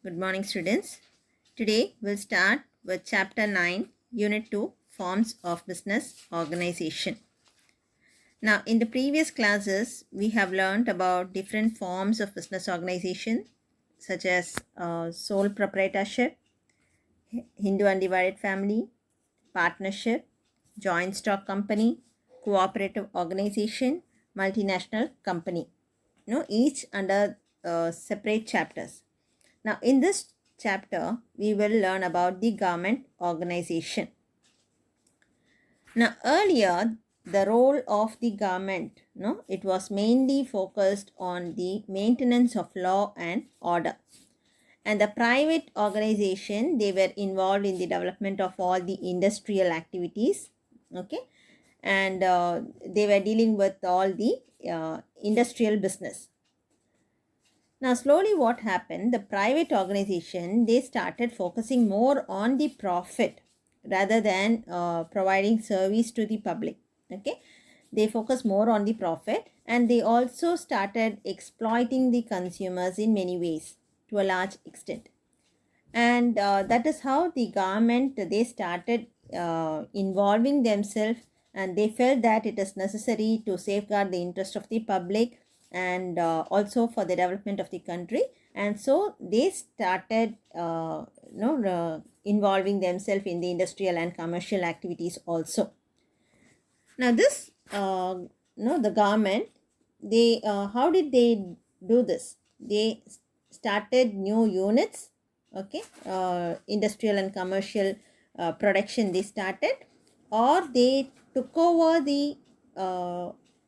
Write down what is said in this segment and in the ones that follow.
Good morning, students. Today we'll start with Chapter 9, Unit 2, Forms of Business Organization. Now, in the previous classes, we have learned about different forms of business organization, such as sole proprietorship, Hindu undivided family, partnership, joint stock company, cooperative organization, multinational company. Each under separate chapters. Now, in this chapter, we will learn about the government organization. Now, earlier, the role of the government, it was mainly focused on the maintenance of law and order. And the private organization, they were involved in the development of all the industrial activities, okay? And they were dealing with all the industrial business. Now, slowly what happened, the private organization, they started focusing more on the profit rather than providing service to the public. Okay, they focus more on the profit, and they also started exploiting the consumers in many ways to a large extent. And that is how the government, they started involving themselves, and they felt that it is necessary to safeguard the interest of the public and also for the development of the country. And so they started involving themselves in the industrial and commercial activities also. Now this the government, they how did they do this? They started new units, okay, industrial and commercial production they started, or they took over the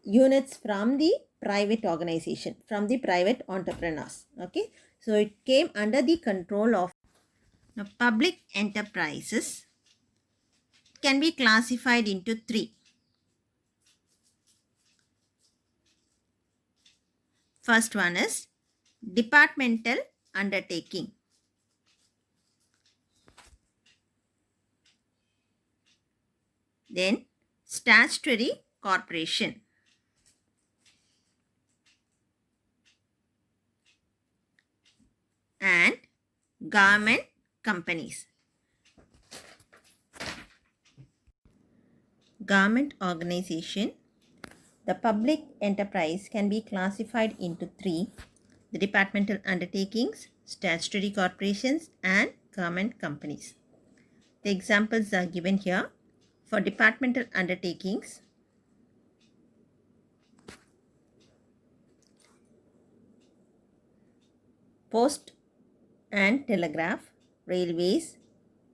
units from the private organization, from the private entrepreneurs. Okay, so it came under the control of the public enterprises. Can be classified into three. First one is departmental undertaking. Then statutory corporation. And government companies. Government organization. The public enterprise can be classified into three: the departmental undertakings, statutory corporations, and government companies. The examples are given here. For departmental undertakings, Post and Telegraph, Railways,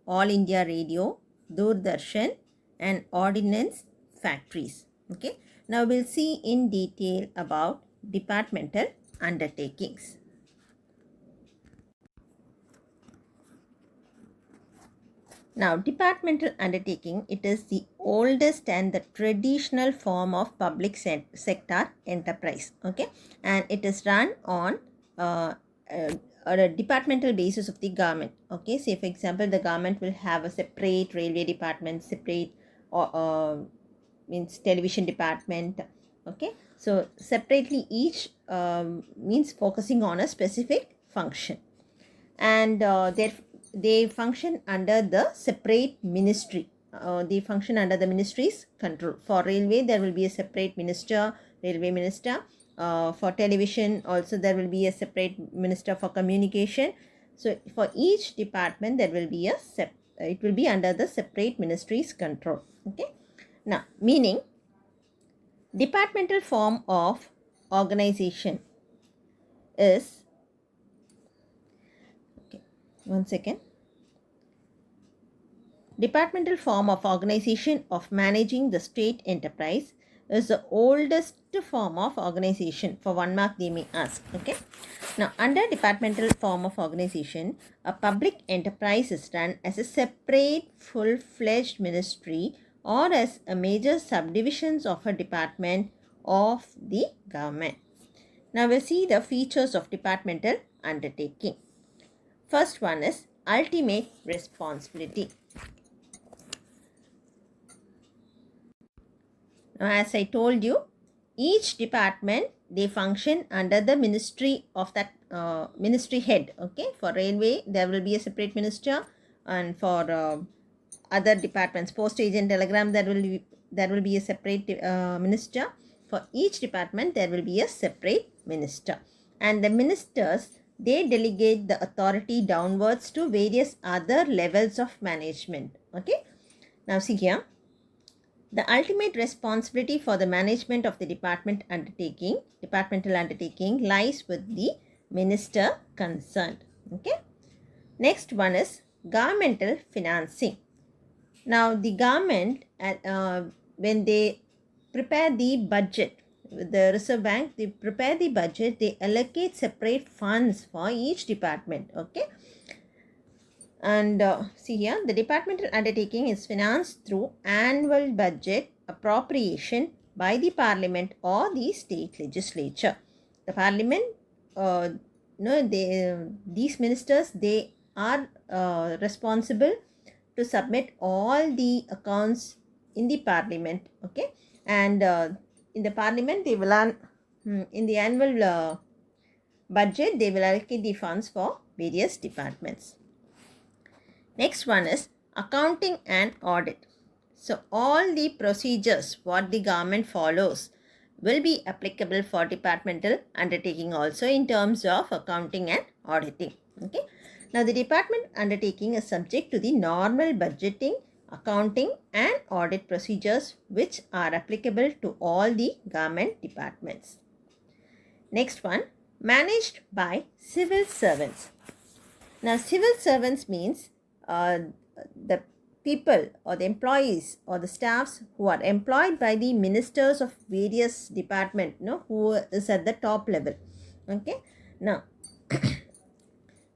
All India Radio, Doordarshan, and Ordnance Factories. Okay. Now we'll see in detail about departmental undertakings. Now, departmental undertaking, it is the oldest and the traditional form of public sector enterprise. Okay, and it is run on a departmental basis of the government. Okay, say for example, the government will have a separate railway department, separate means television department. Okay, so separately each means focusing on a specific function, and they function under the separate ministry. They function under the ministry's control. For railway, there will be a separate minister, railway minister. For television, also there will be a separate minister for communication. So for each department, there will be it will be under the separate ministry's control. Okay. Now, meaning departmental form of organization is, one second. Departmental form of organization of managing the state enterprise is the oldest form of organization. For 1 mark they may ask. Okay. Now, under departmental form of organization, a public enterprise is run as a separate full-fledged ministry or as a major subdivisions of a department of the government. Now we'll see the features of departmental undertaking. First one is ultimate responsibility. Now, as I told you, each department, they function under the ministry of that ministry head. Okay, for railway there will be a separate minister, and for other departments, postage and telegram, there will be a separate minister. For each department there will be a separate minister, and the ministers, they delegate the authority downwards to various other levels of management. Okay, now see here, the ultimate responsibility for the management of the departmental undertaking lies with the minister concerned. Okay. Next one is governmental financing. Now the government, when they prepare the budget, the Reserve Bank, they prepare the budget, they allocate separate funds for each department. Okay. And see here, the departmental undertaking is financed through annual budget appropriation by the parliament or the state legislature. The parliament, these ministers, they are responsible to submit all the accounts in the parliament. Okay, and in the parliament, they will in the annual budget, they will allocate the funds for various departments. Next one is accounting and audit. So all the procedures what the government follows will be applicable for departmental undertaking also in terms of accounting and auditing. Okay. Now the department undertaking is subject to the normal budgeting, accounting and audit procedures which are applicable to all the government departments. Next one, managed by civil servants. Now civil servants means the people or the employees or the staffs who are employed by the ministers of various department, who is at the top level. Okay. Now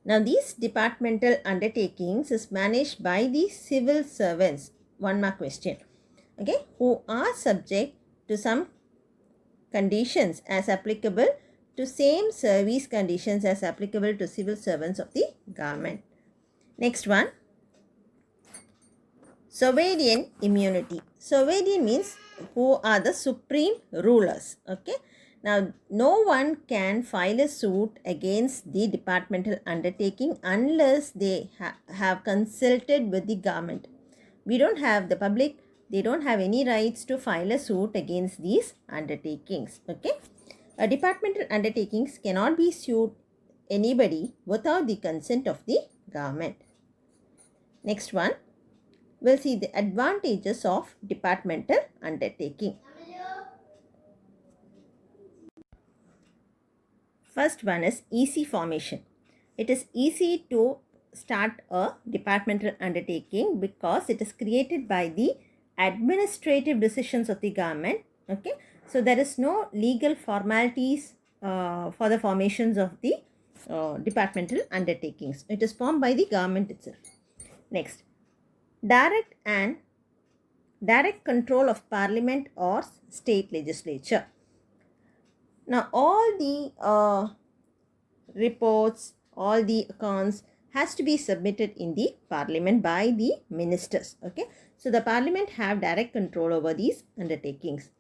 these departmental undertakings is managed by the civil servants. One more question. Okay, who are subject to some conditions as applicable to same service conditions as applicable to civil servants of the government. Next one, sovereign immunity. Sovereign means who are the supreme rulers. Okay. Now, no one can file a suit against the departmental undertaking unless they have consulted with the government. We don't have, the public, they don't have any rights to file a suit against these undertakings. Okay. Departmental undertakings cannot be sued anybody without the consent of the government. Next one, we'll see the advantages of departmental undertaking. First one is easy formation. It is easy to start a departmental undertaking because it is created by the administrative decisions of the government. Okay, so there is no legal formalities for the formations of the departmental undertakings. It is formed by the government itself. Next, direct control of parliament or state legislature. Now all the reports, all the accounts has to be submitted in the parliament by the ministers. Okay, so the parliament have direct control over these undertakings.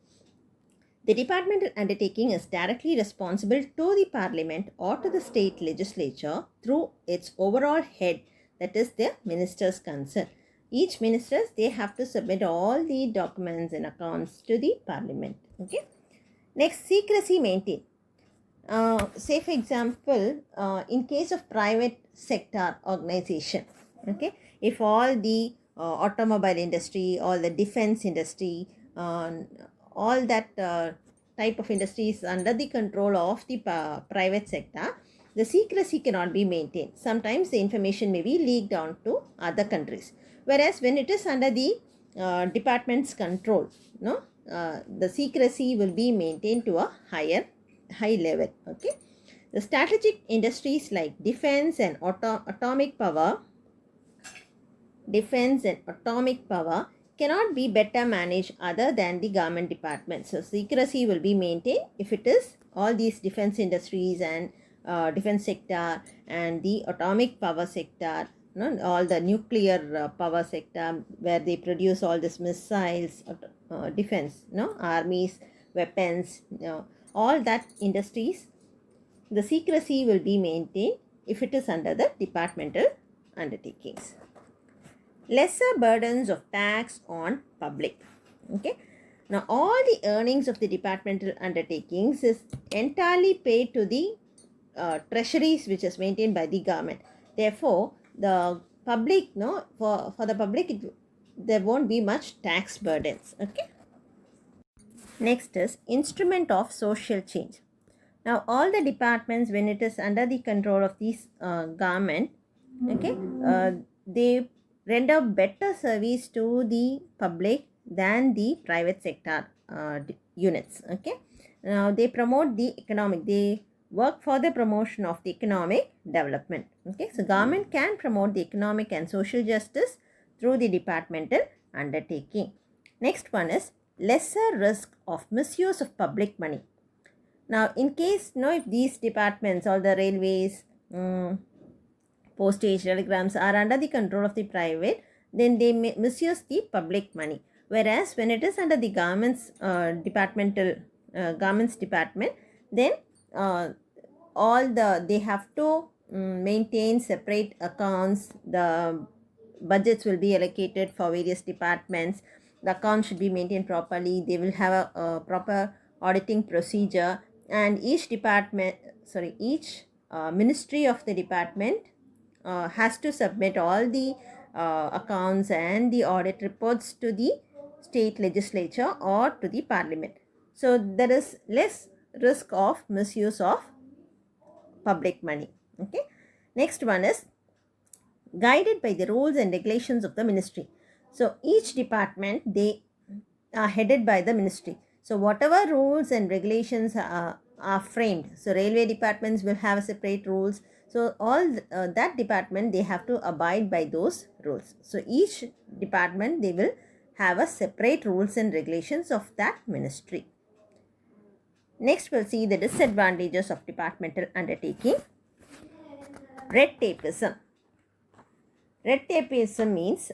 The departmental undertaking is directly responsible to the parliament or to the state legislature through its overall head, that is the ministers concerned. Each ministers, they have to submit all the documents and accounts to the parliament. Okay. Next, secrecy maintained. Say for example, in case of private sector organization, okay, if all the automobile industry, all the defense industry, all that type of industries under the control of the private sector, the secrecy cannot be maintained. Sometimes the information may be leaked on to other countries. Whereas when it is under the department's control, the secrecy will be maintained to a high level. Okay, the strategic industries like defense and atomic power cannot be better managed other than the government department. So secrecy will be maintained if it is all these defense industries and defense sector and the atomic power sector, all the nuclear power sector where they produce all these missiles, defense, armies, weapons, all that industries, the secrecy will be maintained if it is under the departmental undertakings. Lesser burdens of tax on public. Okay. Now, all the earnings of the departmental undertakings is entirely paid to the treasuries which is maintained by the government. Therefore, the public, for the public, there won't be much tax burdens. Okay. Next is instrument of social change. Now, all the departments, when it is under the control of this government, okay, they render better service to the public than the private sector units. Okay, now they promote the economic, they work for the promotion of the economic development. Okay, so government can promote the economic and social justice through the departmental undertaking. Next one is lesser risk of misuse of public money. Now, in case, if these departments or the railways, postage, telegrams are under the control of the private, then they misuse the public money. Whereas when it is under the government's government's department, then they have to maintain separate accounts. The budgets will be allocated for various departments. The accounts should be maintained properly. They will have a proper auditing procedure, and each ministry of the department has to submit all the accounts and the audit reports to the state legislature or to the parliament. So there is less risk of misuse of public money. Okay. Next one is guided by the rules and regulations of the ministry. So each department, they are headed by the ministry. So whatever rules and regulations are framed, so railway departments will have separate rules. So all that department, they have to abide by those rules. So each department, they will have a separate rules and regulations of that ministry. Next, we'll see the disadvantages of departmental undertaking. Red tapeism. Red tapeism means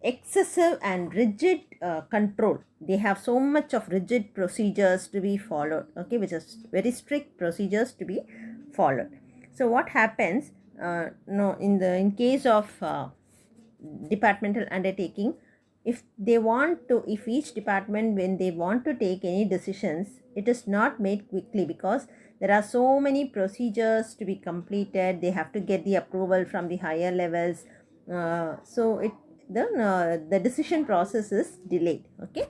excessive and rigid control. They have so much of rigid procedures to be followed, okay, which is very strict procedures to be followed. So what happens, in case of departmental undertaking, if each department, when they want to take any decisions, it is not made quickly because there are so many procedures to be completed. They have to get the approval from the higher levels. The decision process is delayed. Okay,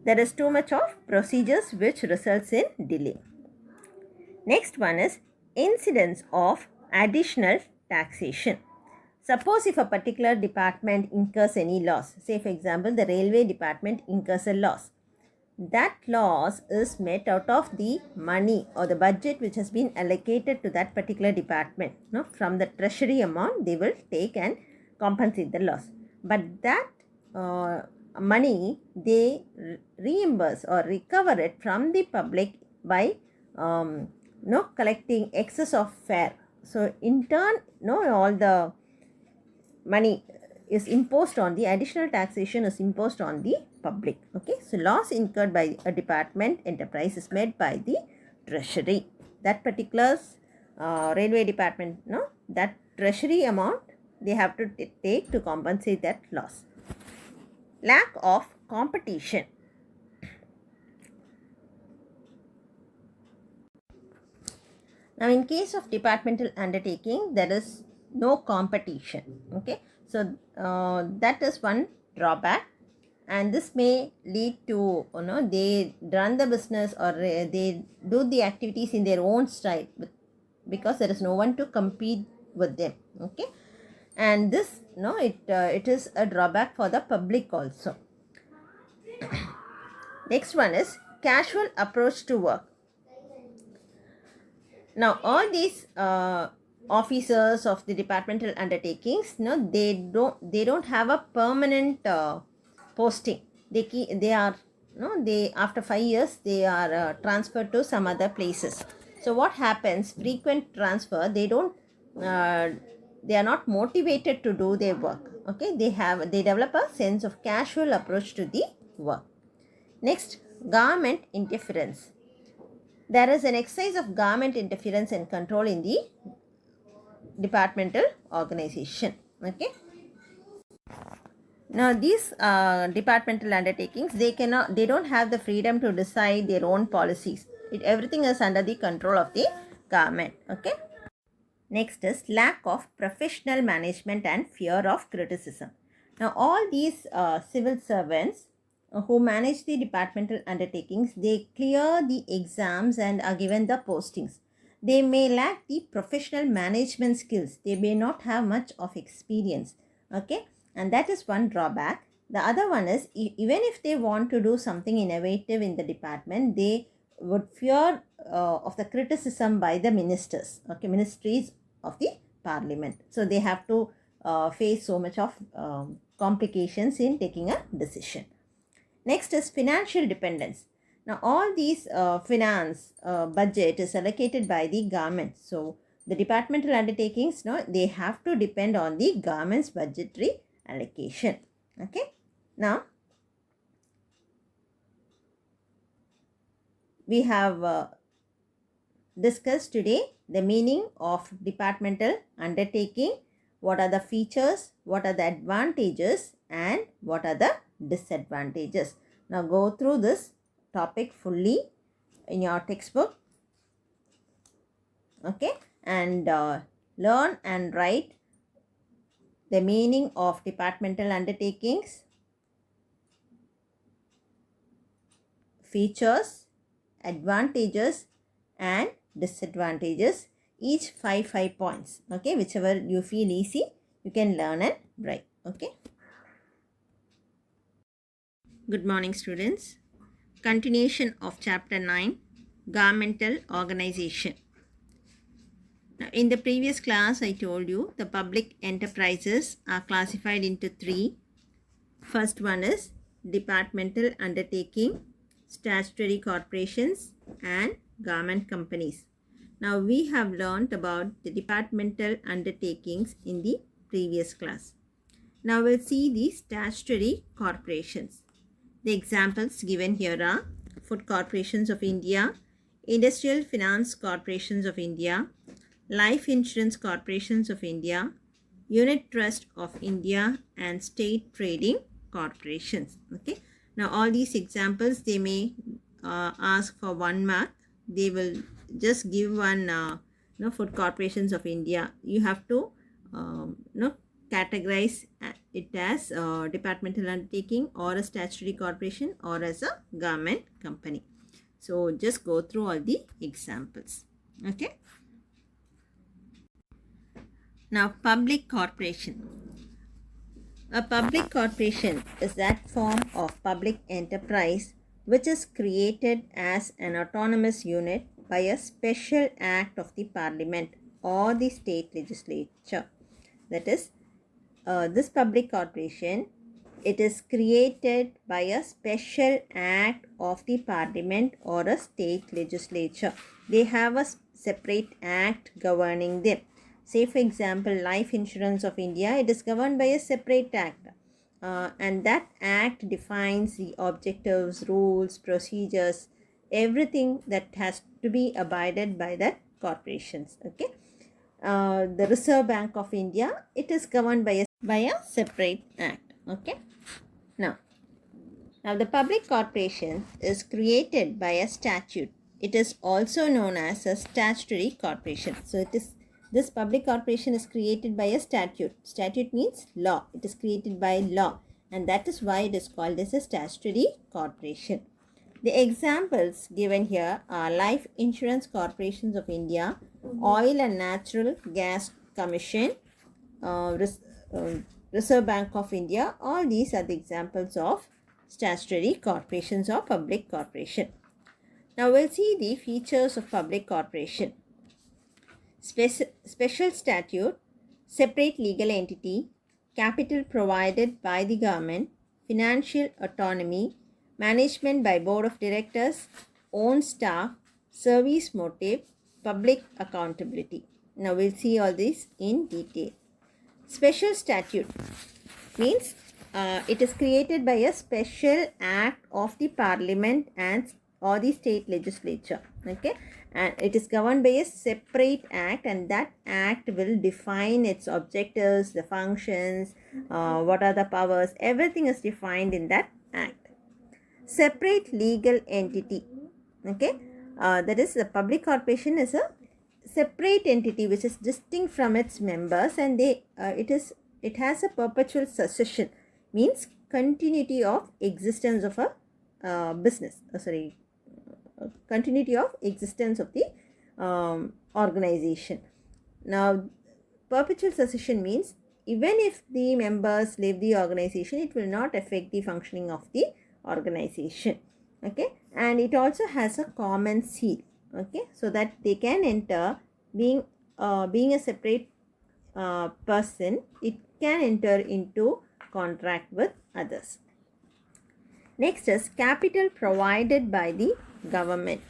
there is too much of procedures which results in delay. Next one is incidence of additional taxation. Suppose if a particular department incurs any loss, say for example the railway department incurs a loss, that loss is met out of the money or the budget which has been allocated to that particular department. From the treasury amount, they will take and compensate the loss. But that money, they reimburse or recover it from the public by collecting excess of fare. So in turn, all the money is imposed on the additional taxation is imposed on the public. Okay, so loss incurred by a department enterprise is made by the treasury. That particular railway department, that treasury amount they have to take to compensate that loss. Lack of competition. Now, in case of departmental undertaking, there is no competition. Okay, so that is one drawback, and this may lead to they run the business or they do the activities in their own style because there is no one to compete with them. Okay, and this it is a drawback for the public also. Next one is casual approach to work. Now all these officers of the departmental undertakings, they don't have a permanent posting. They are after 5 years they are transferred to some other places. So what happens, frequent transfer, they are not motivated to do their work. Okay, they develop a sense of casual approach to the work. Next, government interference. There is an exercise of government interference and control in the departmental organization. Okay. Now these departmental undertakings, they don't have the freedom to decide their own policies. Everything is under the control of the government. Okay. Next is lack of professional management and fear of criticism. Now all these civil servants who manage the departmental undertakings, they clear the exams and are given the postings. They may lack the professional management skills. They may not have much of experience. Okay, and that is one drawback. The other one is, even if they want to do something innovative in the department, they would fear of the criticism by the ministers, okay, ministries of the parliament. So they have to face so much of complications in taking a decision. Next is financial dependence. Now all these finance budget is allocated by the government. So the departmental undertakings, no, they have to depend on the government's budgetary allocation. Okay. Now we have discussed today the meaning of departmental undertaking, what are the features, what are the advantages, and what are the disadvantages. Now go through this topic fully in your textbook, okay, and learn and write the meaning of departmental undertakings, features, advantages, and disadvantages, each 5 points. Okay, whichever you feel easy, you can learn and write. Okay. Good morning, students. Continuation of chapter 9, governmental organization. Now, in the previous class, I told you the public enterprises are classified into 3. First one is departmental undertaking, statutory corporations, and government companies. Now we have learnt about the departmental undertakings in the previous class. Now we'll see the statutory corporations. The examples given here are Food Corporations of India, Industrial Finance Corporations of India, Life Insurance Corporations of India, Unit Trust of India, and State Trading Corporations. Okay. Now all these examples, they may ask for 1 mark. They will just give one Food Corporations of India. You have to categorize it as a departmental undertaking or a statutory corporation or as a government company. So just go through all the examples. Okay. Now public corporation. A public corporation is that form of public enterprise which is created as an autonomous unit by a special act of the parliament or the state legislature. That is, this public corporation, it is created by a special act of the parliament or a state legislature. They have a separate act governing them. Say for example, Life Insurance of India, it is governed by a separate act. And that act defines the objectives, rules, procedures, everything that has to be abided by that corporations. Okay. The Reserve Bank of India, it is governed by a separate act. Okay. Now the public corporation is created by a statute. It is also known as a statutory corporation. So this public corporation is created by a statute. Statute means law. It is created by law, and that is why it is called as a statutory corporation. The examples given here are Life Insurance Corporations of India, Oil and Natural Gas Commission, Reserve Bank of India. All these are the examples of statutory corporations or public corporation. Now we'll see the features of public corporation. Special statute, separate legal entity, capital provided by the government, financial autonomy, management by board of directors, own staff, service motive, public accountability. Now we'll see all this in detail. Special statute means it is created by a special act of the parliament and or the state legislature. Okay, and it is governed by a separate act, and that act will define its objectives, the functions, what are the powers, everything is defined in that act. Separate legal entity. Okay, that is, the public corporation is a separate entity which is distinct from its members, and it has a perpetual succession, means continuity of existence of a business, continuity of existence of the organization. Now, perpetual succession means even if the members leave the organization, it will not affect the functioning of the organization. Okay, and it also has a common seal. Okay, so that they can enter, being a separate person, it can enter into contract with others. Next is capital provided by the government.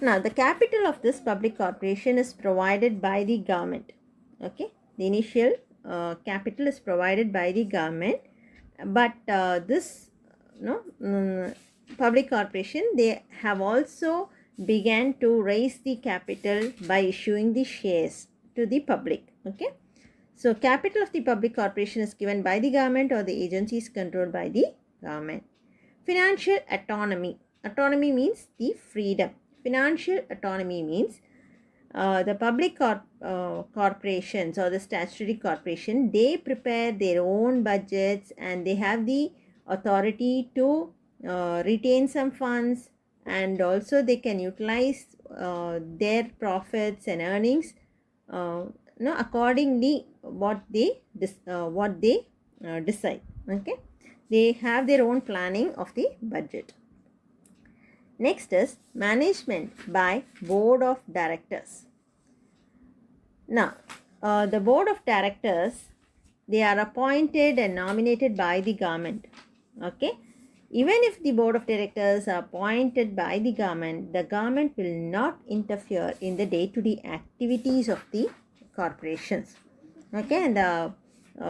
Now, the capital of this public corporation is provided by the government. Okay, the initial capital is provided by the government, but this public corporation, they have also began to raise the capital by issuing the shares to the public. Okay, so capital of the public corporation is given by the government or the agencies controlled by the government. Financial autonomy. Autonomy means the freedom. Financial autonomy means the public corporations or the statutory corporation, they prepare their own budgets and they have the authority to retain some funds, and also they can utilize their profits and earnings accordingly what they decide. Okay, they have their own planning of the budget. Next is management by board of directors. Now, the board of directors, they are appointed and nominated by the government. Okay, even if the board of directors are appointed by the government will not interfere in the day-to-day activities of the corporations. Okay, and the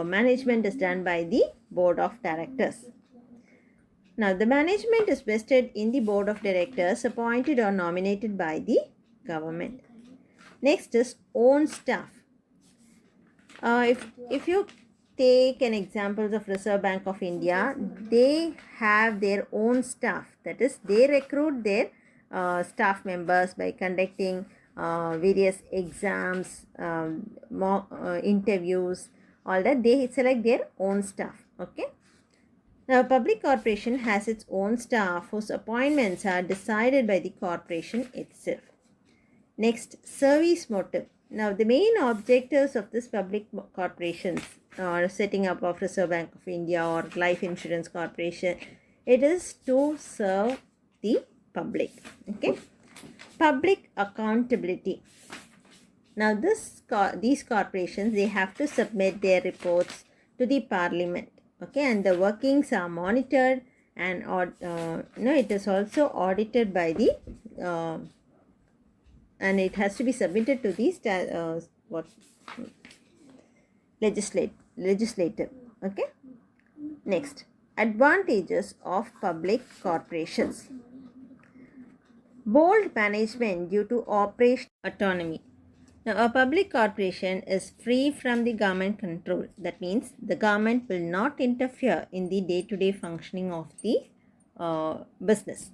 management is done by the board of directors. Now, the management is vested in the board of directors appointed or nominated by the government. Next is own staff. If you take an example of Reserve Bank of India, they have their own staff. That is, they recruit their staff members by conducting various exams, interviews, all that. They select their own staff. Okay. Now, a public corporation has its own staff whose appointments are decided by the corporation itself. Next, service motive. Now, the main objectives of this public corporations or setting up of Reserve Bank of India or Life Insurance Corporation, it is to serve the public. Okay, public accountability. Now, these corporations, they have to submit their reports to the parliament. Okay, and the workings are monitored, and it is also audited by the and it has to be submitted to the legislative. Okay, next, advantages of public corporations. Bold management due to operational autonomy. Now, a public corporation is free from the government control. That means the government will not interfere in the day-to-day functioning of the business.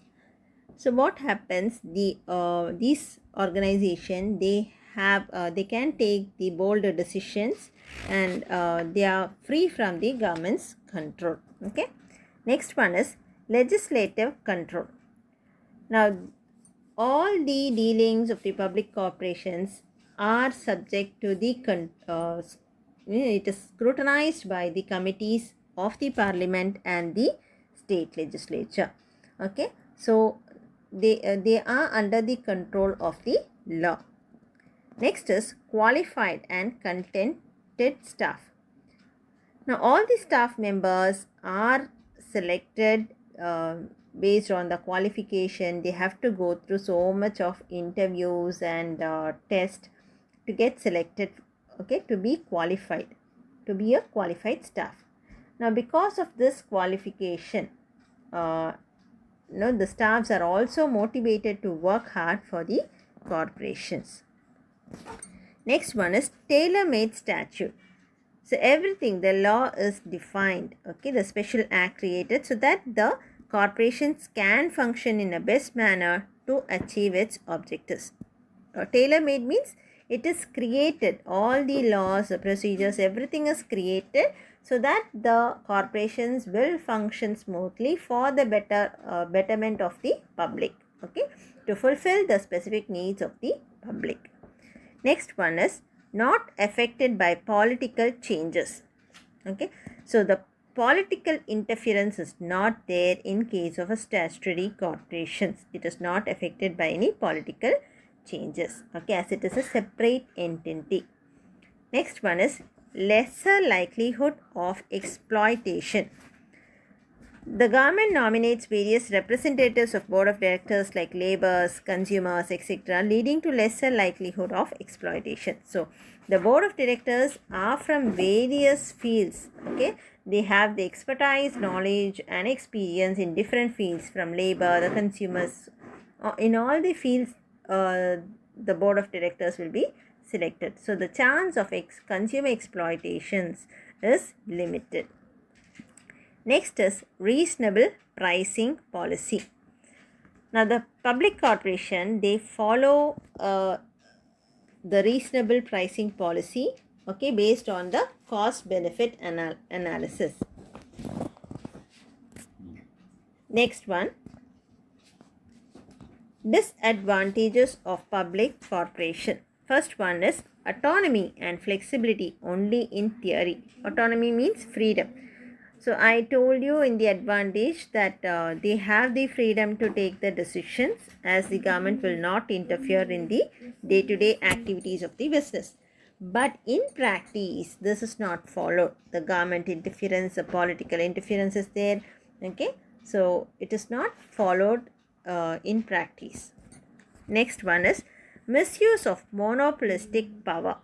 So, what happens? These organization, they can take the bolder decisions, and they are free from the government's control. Okay. Next one is legislative control. Now, all the dealings of the public corporations are subject to the it is scrutinized by the committees of the parliament and the state legislature. Okay, so they are under the control of the law. Next is qualified and contented staff. Now, all the staff members are selected based on the qualification. They have to go through so much of interviews and tests to get selected, okay, to be qualified, to be a qualified staff. Now, because of this qualification, the staffs are also motivated to work hard for the corporations. Next one is tailor-made statute. So everything, the law is defined, okay, the special act created so that the corporations can function in a best manner to achieve its objectives. Tailor-made means it is created, all the laws, the procedures, everything is created so that the corporations will function smoothly for the betterment of the public, okay, to fulfill the specific needs of the public. Next one is not affected by political changes. Okay, so the political interference is not there in case of a statutory corporations. It is not affected by any political changes, okay, as it is a separate entity. Next one is lesser likelihood of exploitation. The government nominates various representatives of board of directors like laborers, consumers, etc., leading to lesser likelihood of exploitation. So the board of directors are from various fields, okay, they have the expertise, knowledge and experience in different fields, from labor, the consumers, in all the fields the board of directors will be selected. So the chance of consumer exploitations is limited. Next is reasonable pricing policy. Now the public corporation, they follow the reasonable pricing policy, okay, based on the cost benefit analysis. Next one, disadvantages of public corporation. First one is autonomy and flexibility only in theory. Autonomy means freedom. So I told you in the advantage that they have the freedom to take the decisions, as the government will not interfere in the day-to-day activities of the business. But in practice, this is not followed. The government interference, the political interference is there. Okay, so it is not followed in practice. Next one is misuse of monopolistic power.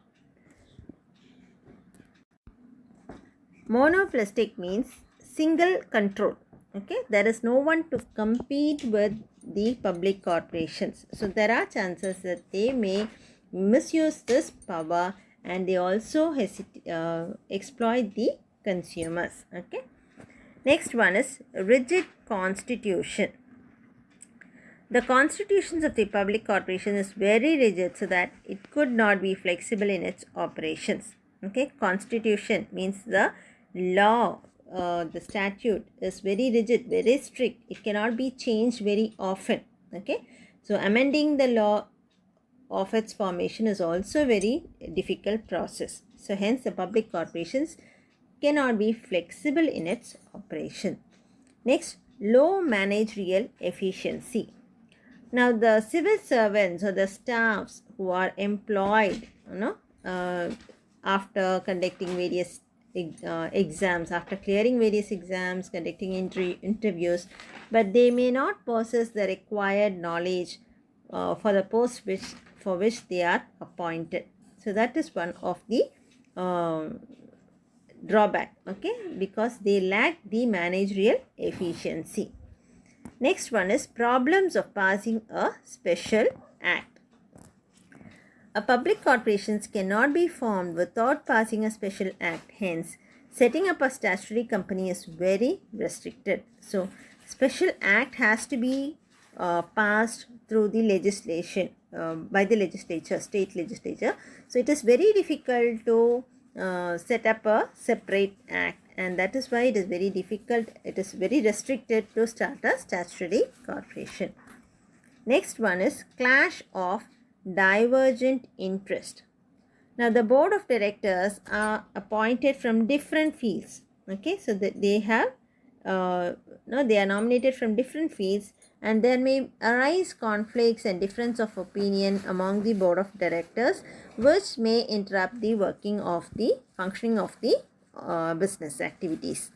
Monopolistic means single control, okay, there is no one to compete with the public corporations. So there are chances that they may misuse this power and they also exploit the consumers, okay. Next one is rigid constitution. The constitutions of the public corporation is very rigid so that it could not be flexible in its operations, okay. Constitution means the law, the statute is very rigid, very strict. It cannot be changed very often, okay. So amending the law of its formation is also a very difficult process. So hence the public corporations cannot be flexible in its operation. Next, low managerial efficiency. Now the civil servants or the staffs who are employed, after conducting various exams, after clearing various exams, conducting interviews, but they may not possess the required knowledge for the post for which they are appointed. So that is one of the drawback, okay, because they lack the managerial efficiency. Next one is problems of passing a special act. Public corporations cannot be formed without passing a special act. Hence, setting up a statutory company is very restricted. So, special act has to be passed through the legislation by the legislature, state legislature. So, it is very difficult to set up a separate act, and that is why it is very difficult, it is very restricted to start a statutory corporation. Next one is clash of divergent interest. Now the board of directors are appointed from different fields, okay, so that they have they are nominated from different fields, and there may arise conflicts and difference of opinion among the board of directors, which may interrupt the functioning of the business activities.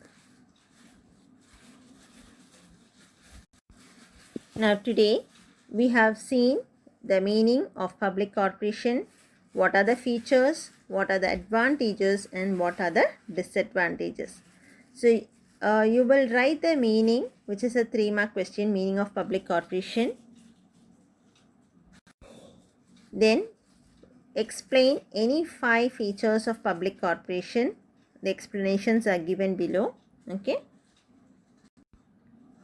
Now today we have seen the meaning of public corporation, what are the features, what are the advantages, and what are the disadvantages. So You will write the meaning, which is a 3-mark question, meaning of public corporation. Then explain any 5 features of public corporation. The explanations are given below. Okay.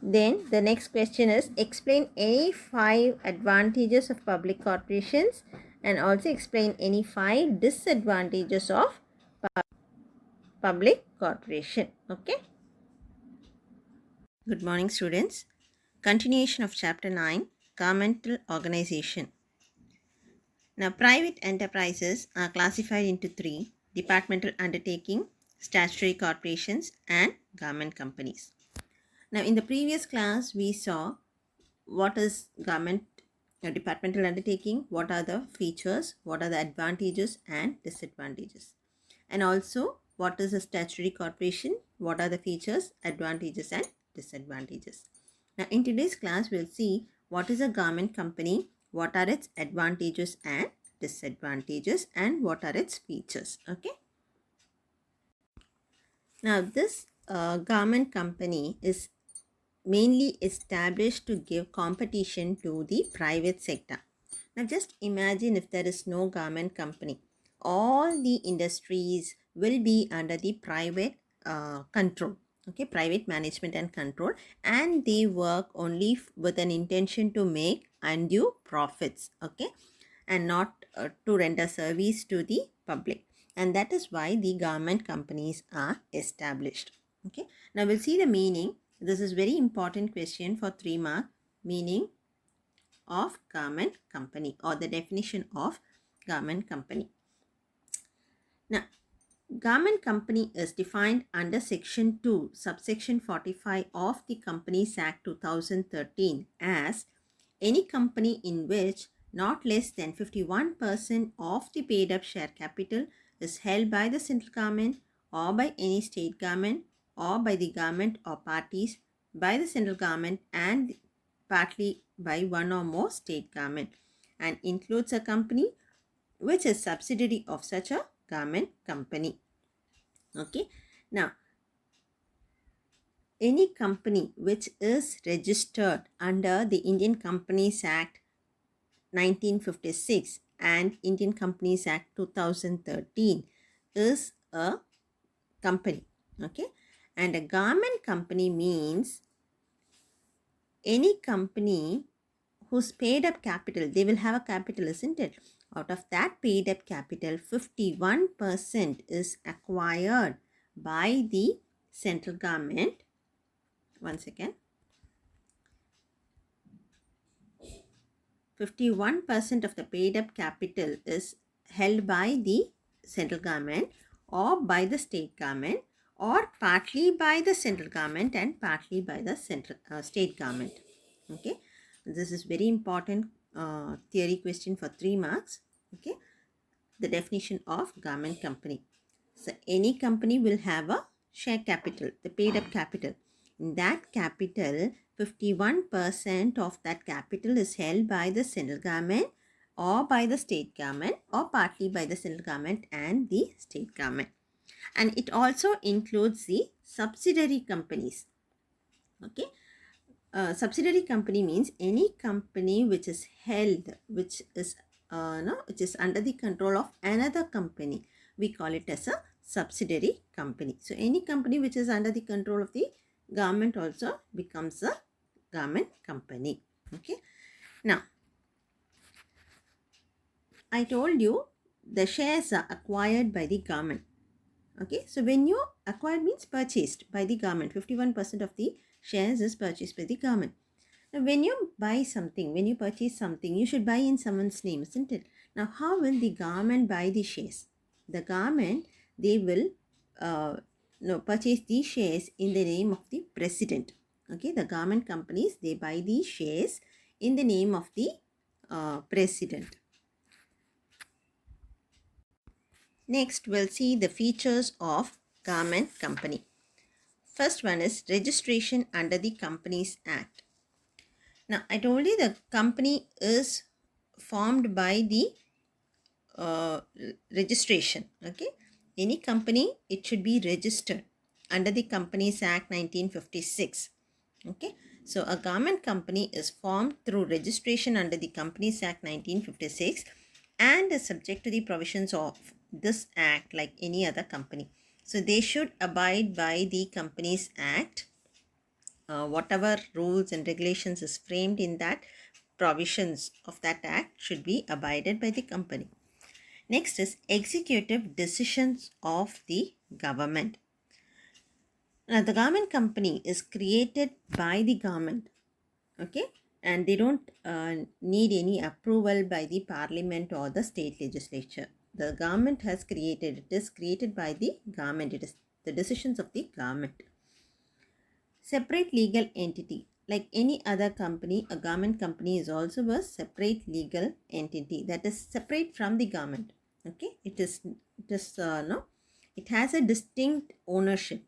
Then the next question is explain any 5 advantages of public corporations and also explain any 5 disadvantages of public corporation. Okay. Good morning, students. Continuation of chapter 9, governmental organization. Now, private enterprises are classified into 3: departmental undertaking, statutory corporations, and government companies. Now, in the previous class, we saw what is government departmental undertaking, what are the features, what are the advantages and disadvantages, and also what is a statutory corporation, what are the features, advantages and disadvantages. Now, in today's class, we'll see what is a government company, what are its advantages and disadvantages, and what are its features. Okay. Now, this government company is mainly established to give competition to the private sector. Now, just imagine if there is no government company, all the industries will be under the private control. Okay, private management and control, and they work only with an intention to make undue profits. Okay, and not to render service to the public, and that is why the government companies are established. Okay, now we'll see the meaning. This is very important question for 3-mark, meaning of government company or the definition of government company. Now, government company is defined under section 2 subsection 45 of the Companies Act 2013 as any company in which not less than 51% of the paid up share capital is held by the central government or by any state government or by the government or parties by the central government and partly by one or more state government, and includes a company which is subsidiary of such a government company. Okay. Now, any company which is registered under the Indian Companies Act 1956 and Indian Companies Act 2013 is a company. Okay. And a government company means any company whose paid up capital, they will have a capital, isn't it? Out of that paid up capital, 51% is acquired by the central government. One second. 51% of the paid up capital is held by the central government or by the state government or partly by the central government and partly by the state government. Okay, this is very important theory question for 3 marks. Okay, the definition of government company. So any company will have a share capital, the paid up capital. In that capital, 51% of that capital is held by the central government or by the state government or partly by the central government and the state government. And it also includes the subsidiary companies. Okay. Subsidiary company means any company which is held, which is under the control of another company. We call it as a subsidiary company. So any company which is under the control of the government also becomes a government company. Okay. Now, I told you the shares are acquired by the government. Okay. So when you acquired means purchased by the government. 51% of the shares is purchased by the government. Now, when you buy something, when you purchase something, you should buy in someone's name, isn't it? Now, how will the government buy the shares? The government, they will purchase these shares in the name of the president. Okay, the government companies, they buy these shares in the name of the president. Next, we'll see the features of government company. First one is registration under the Companies Act. Now, I told you the company is formed by the registration. Okay, any company, it should be registered. under the Companies Act 1956. Okay, so a garment company is formed through registration under the Companies Act 1956 and is subject to the provisions of this act like any other company. So they should abide by the Companies Act. Whatever rules and regulations is framed in that provisions of that act should be abided by the company. Next is executive decisions of the government. Now, the garment company is created by the government, okay, and they don't need any approval by the parliament or the state legislature. The government has created, it is created by the government, it is the decisions of the government. Separate legal entity. Like any other company, a garment company is also a separate legal entity that is separate from the government. Okay, it is no, it has a distinct ownership.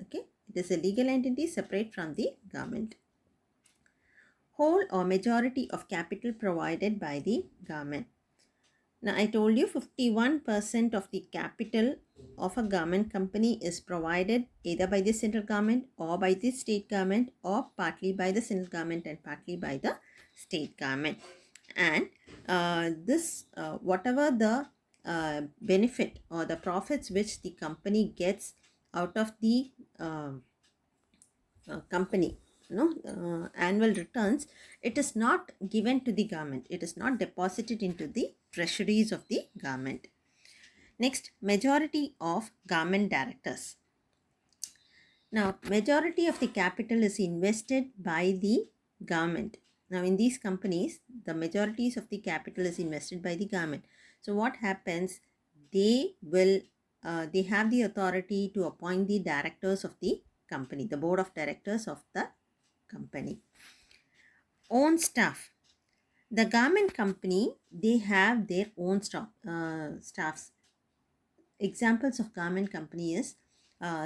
Okay, it is a legal entity separate from the government. Whole or majority of capital provided by the government. Now, I told you 51% of the capital of a garment company is provided either by the central government or by the state government or partly by the central government and partly by the state government. And whatever the benefit or the profits which the company gets out of the company, annual returns, it is not given to the government, it is not deposited into the treasuries of the government. Next, majority of government directors. Now, majority of the capital is invested by the government. Now, in these companies, the majorities of the capital is invested by the government. So what happens, they have the authority to appoint the directors of the company, the board of directors of the company. Own staff. The garment company, they have their own staffs. Examples of garment company is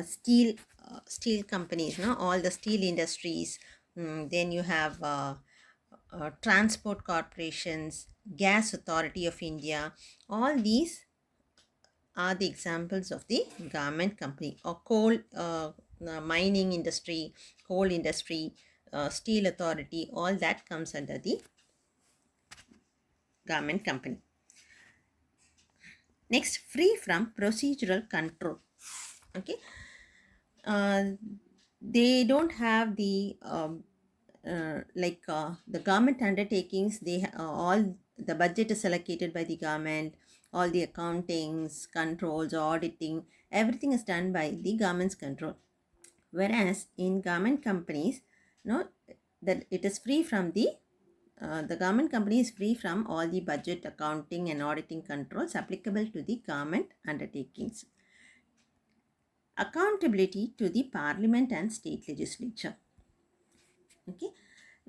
steel companies, all the steel industries. Then you have transport corporations, gas authority of India. All these are the examples of the garment company. Or coal mining industry, coal industry, steel authority, all that comes under the garment company. Next, free from procedural control. Okay, they don't have the the government undertakings. All the budget is allocated by the government. All the accountings, controls, auditing, everything is done by the government's control. Whereas in government companies, that it is free from the government company is free from all the budget, accounting and auditing controls applicable to the government undertakings. Accountability to the parliament and state legislature. Okay.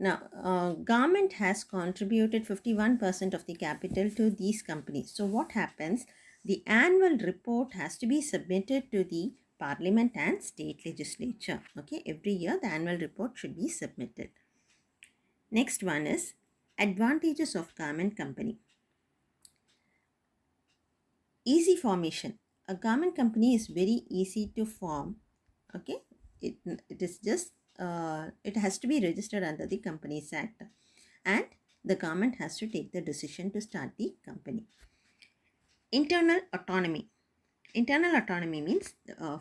Now, government has contributed 51% of the capital to these companies. So what happens? The annual report has to be submitted to the parliament and state legislature. Okay, every year the annual report should be submitted. Next one is advantages of garment company. Easy formation. A garment company is very easy to form. Okay, it is just it has to be registered under the Companies Act, and the government has to take the decision to start the company. Internal autonomy. Internal autonomy means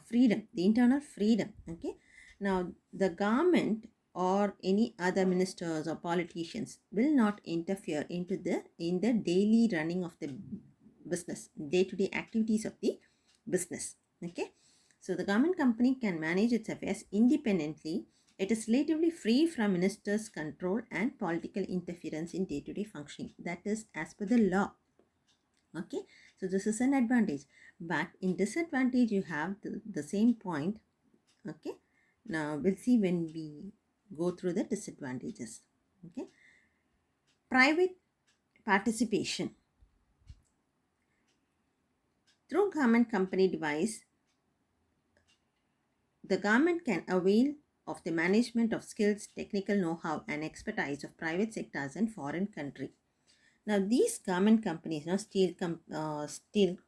freedom, the internal freedom. Okay, now the government or any other ministers or politicians will not interfere in the daily running of the business, day-to-day activities of the business. Okay, so the government company can manage its affairs independently. It is relatively free from ministers' control and political interference in day-to-day functioning. That is as per the law. Okay, so this is an advantage. But in disadvantage, you have the same point. Okay, now we'll see when we go through the disadvantages. Okay, private participation. Through government company device, the government can avail of the management of skills, technical know-how and expertise of private sectors and foreign country. Now these government companies, Steel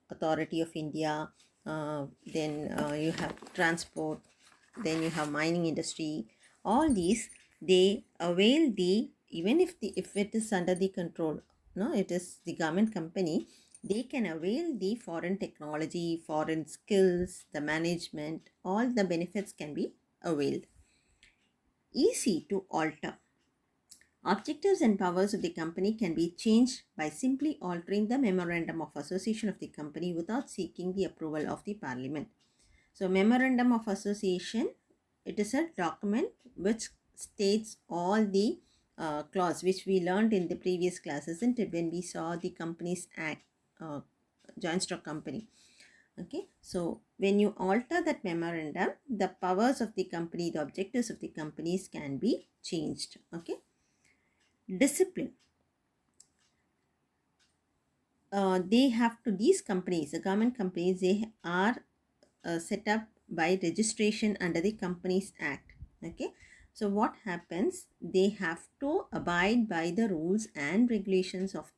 Authority of India, then you have transport, then you have mining industry. All these, they avail the, even if it is under the control, no, it is the government company, they can avail the foreign technology, foreign skills, the management, all the benefits can be availed. Easy to alter. Objectives and powers of the company can be changed by simply altering the memorandum of association of the company without seeking the approval of the parliament. So, memorandum of association, it is a document which states all the clause which we learned in the previous class, isn't it, when we saw the Companies Act, joint stock company. Okay, so when you alter that memorandum, the powers of the company, the objectives of the companies can be changed. Okay, discipline. They have to, these companies, the government companies, they are set up by registration under the Companies Act. Okay, so what happens, they have to abide by the rules and regulations of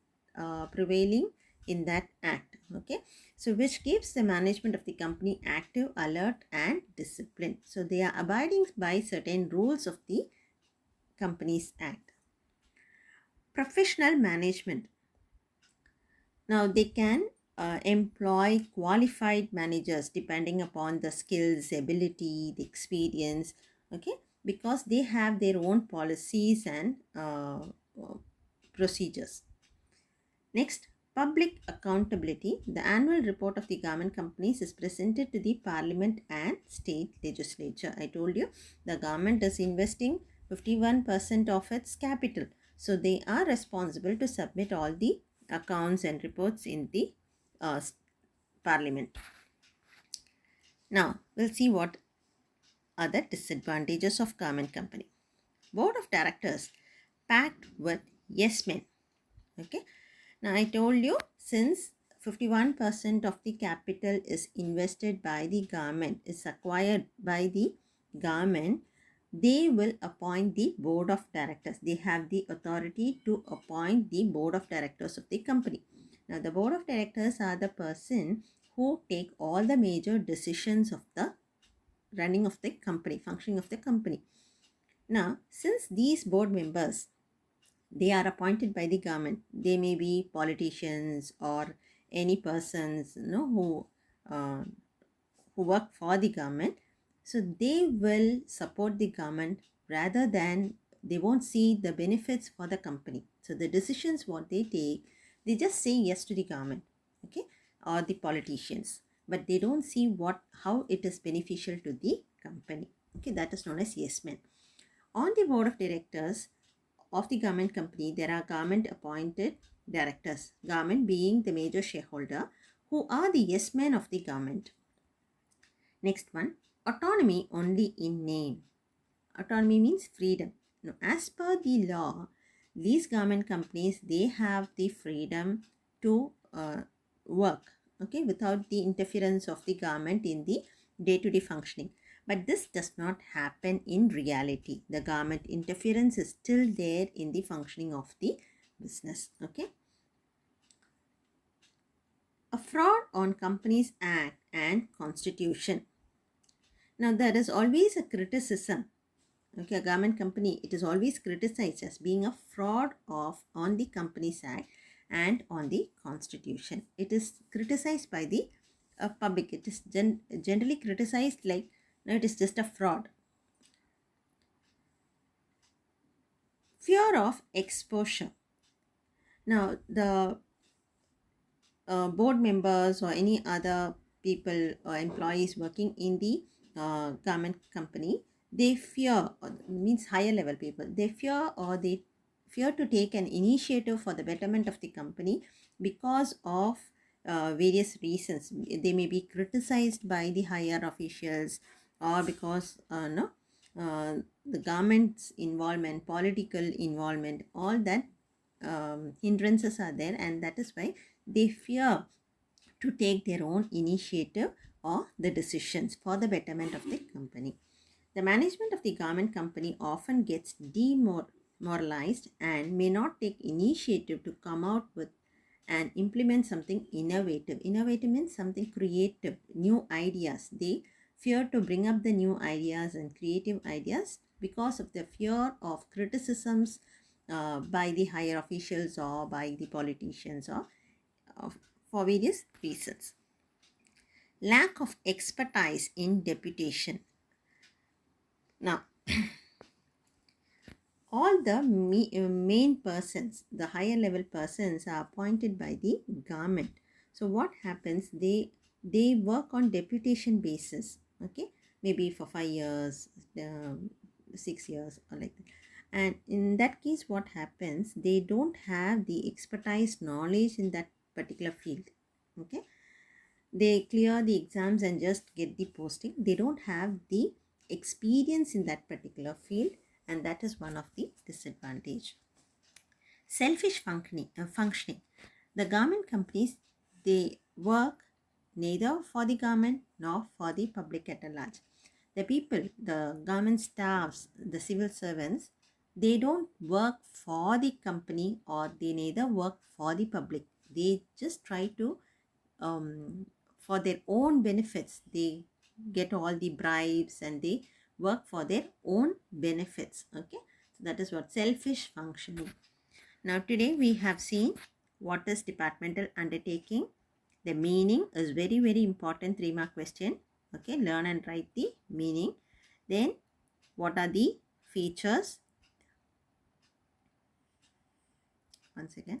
prevailing in that act. Okay, so which keeps the management of the company active, alert and disciplined. So they are abiding by certain rules of the Companies Act. Professional management. Now they can employ qualified managers depending upon the skills, ability, the experience. Okay, because they have their own policies and procedures. Next, public accountability. The annual report of the government companies is presented to the parliament and state legislature. I told you the government is investing 51% of its capital. So they are responsible to submit all the accounts and reports in the parliament. Now, we'll see what are the disadvantages of government company. Board of directors packed with yes men. Okay. Now, I told you, since 51% of the capital is invested by the government, is acquired by the government, they will appoint the board of directors. They have the authority to appoint the board of directors of the company. Now, the board of directors are the person who take all the major decisions of the running of the company, functioning of the company. Now, since these board members, they are appointed by the government, they may be politicians or any persons, who work for the government. So they will support the government rather than, they won't see the benefits for the company. So the decisions what they take, they just say yes to the government, okay, or the politicians, but they don't see how it is beneficial to the company. Okay, that is known as yes men. On the board of directors of the government company, there are government appointed directors, government being the major shareholder, who are the yes men of the government. Next one, autonomy only in name. Autonomy means freedom. Now, as per the law, these government companies, they have the freedom to work, okay, without the interference of the government in the day-to-day functioning. But this does not happen in reality. The government interference is still there in the functioning of the business. Okay. A fraud on Companies Act and Constitution. Now, there is always a criticism. Okay, a government company, it is always criticized as being a fraud on the Companies Act and on the Constitution. It is criticized by the public. It is generally criticized like, no, it is just a fraud. Fear of exposure. Now, the board members or any other people or employees working in the government company, they fear, means higher level people, they fear to take an initiative for the betterment of the company because of various reasons. They may be criticized by the higher officials, or because the government's involvement, political involvement, all that hindrances are there, and that is why they fear to take their own initiative or the decisions for the betterment of the company. The management of the government company often gets demoralized and may not take initiative to come out with and implement something innovative. Innovative means something creative, new ideas. They fear to bring up the new ideas and creative ideas because of the fear of criticisms by the higher officials or by the politicians or uh, for various reasons. Lack of expertise in deputation. Now, all the main persons, the higher level persons, are appointed by the government. So what happens, they work on deputation basis, okay, maybe for 5 years, 6 years or like that. And in that case, what happens, they don't have the expertise knowledge in that particular field, okay. They clear the exams and just get the posting. They don't have the experience in that particular field, and that is one of the disadvantage. Selfish functioning. The government companies, they work neither for the government nor for the public at large. The people, the government staffs, the civil servants, they don't work for the company or they neither work for the public. They just try to for their own benefits. They get all the bribes and they work for their own benefits, okay. So that is what selfish functioning. Now today we have seen what is departmental undertaking. The meaning is very very important, 3-mark question, okay. Learn and write the meaning. Then what are the features? Once again,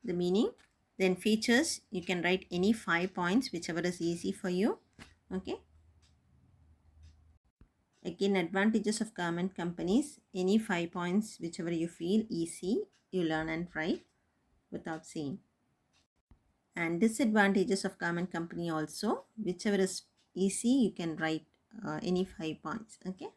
the meaning, then features. You can write any 5 points, whichever is easy for you, okay. Again, advantages of government companies, any 5 points, whichever you feel easy, you learn and write without seeing. And disadvantages of government company also, whichever is easy, you can write any 5 points, okay.